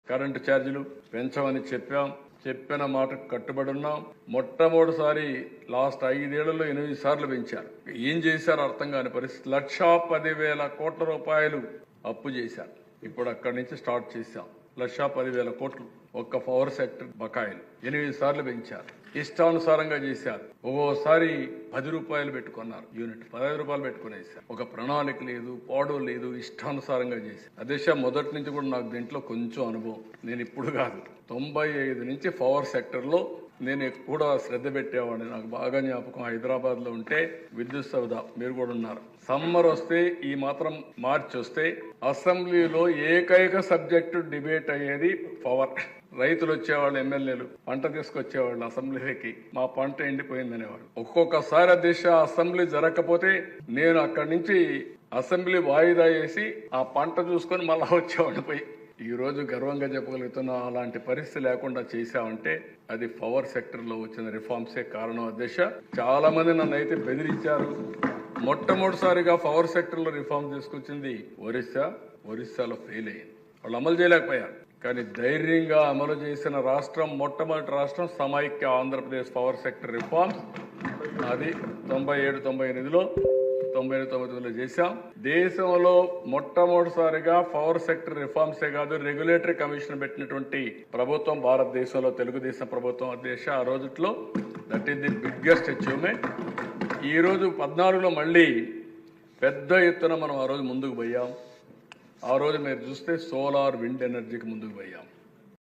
Current ఛార్జీలు పెంచమని చెప్పిన మాటకు కట్టుబడి ఉన్నాం. మొట్టమొదటిసారి లాస్ట్ 5 ఏళ్లలో 8 సార్లు పెంచారు. ఏం చేశారో అర్థం కాని పరిస్థితి. 1,10,000 కోట్ల రూపాయలు అప్పు చేశారు. ఇప్పుడు అక్కడి నుంచి స్టార్ట్ చేశాం. 1,10,000 కోట్లు ఒక్క పవర్ సెక్టర్ బకాయిలు 8 సార్లు పెంచారు. ఇష్టానుసారంగా చేశారు. ఒక్కోసారి 10 రూపాయలు పెట్టుకున్నారు యూనిట్, 15 రూపాయలు పెట్టుకునేసారు. ఒక ప్రణాళిక లేదు, పాడు లేదు, ఇష్టానుసారంగా చేశారు. అదే మొదటి నుంచి కూడా నాకు దీంట్లో కొంచెం అనుభవం. నేను ఇప్పుడు కాదు, 95 నుంచి పవర్ సెక్టర్ లో నేను కూడా శ్రద్ధ పెట్టేవాడిని. నాకు బాగా జ్ఞాపకం, హైదరాబాద్ లో ఉంటే విద్యుత్ సౌధ, మీరు కూడా ఉన్నారు. సమ్మర్ వస్తే, ఈ మాత్రం మార్చి వస్తే అసెంబ్లీలో ఏకైక సబ్జెక్టు డిబేట్ అయ్యేది పవర్. రైతులు వచ్చేవాళ్ళు, ఎమ్మెల్యేలు పంట తీసుకొచ్చేవాళ్ళు అసెంబ్లీకి, మా పంట ఎండిపోయిందనేవాడు. ఒక్కొక్కసారి అసెంబ్లీ జరగకపోతే నేను అక్కడి నుంచి అసెంబ్లీ వాయిదా వేసి ఆ పంట చూసుకొని మళ్ళా వచ్చేవాడు పోయి. ఈ రోజు గర్వంగా చెప్పగలుగుతున్నా, అలాంటి పరిస్థితి లేకుండా చేశామంటే అది పవర్ సెక్టర్ లో వచ్చిన రిఫార్మ్సే కారణం. అధ్యక్ష, చాలా మంది నన్ను అయితే బెదిరించారు. మొట్టమొదటిసారిగా పవర్ సెక్టర్ లో రిఫార్మ్ తీసుకొచ్చింది ఒరిస్సాలో ఫెయిల్ అయ్యింది. వాళ్ళు అమలు చేయలేకపోయారు. కానీ ధైర్యంగా అమలు చేసిన రాష్ట్రం, మొట్టమొదటి రాష్ట్రం సమైక్య ఆంధ్రప్రదేశ్ పవర్ సెక్టర్ రిఫార్మ్స్. అది 97, 98లో 99లో చేశాం. దేశంలో మొట్టమొదటిసారిగా పవర్ సెక్టర్ రిఫార్మ్సే కాదు, రెగ్యులేటరీ కమిషన్ పెట్టినటువంటి ప్రభుత్వం భారతదేశంలో తెలుగుదేశం ప్రభుత్వం. అధ్యక్ష, ఆ రోజుట్లో that is the biggest achievement. ఈ రోజు 14లో మళ్ళీ పెద్ద ఎత్తున మనం ఆ రోజు ముందుకు పోయాం. ఆ రోజు మీరు చూస్తే సోలార్, విండ్ ఎనర్జీకి ముందుకు పోయాం.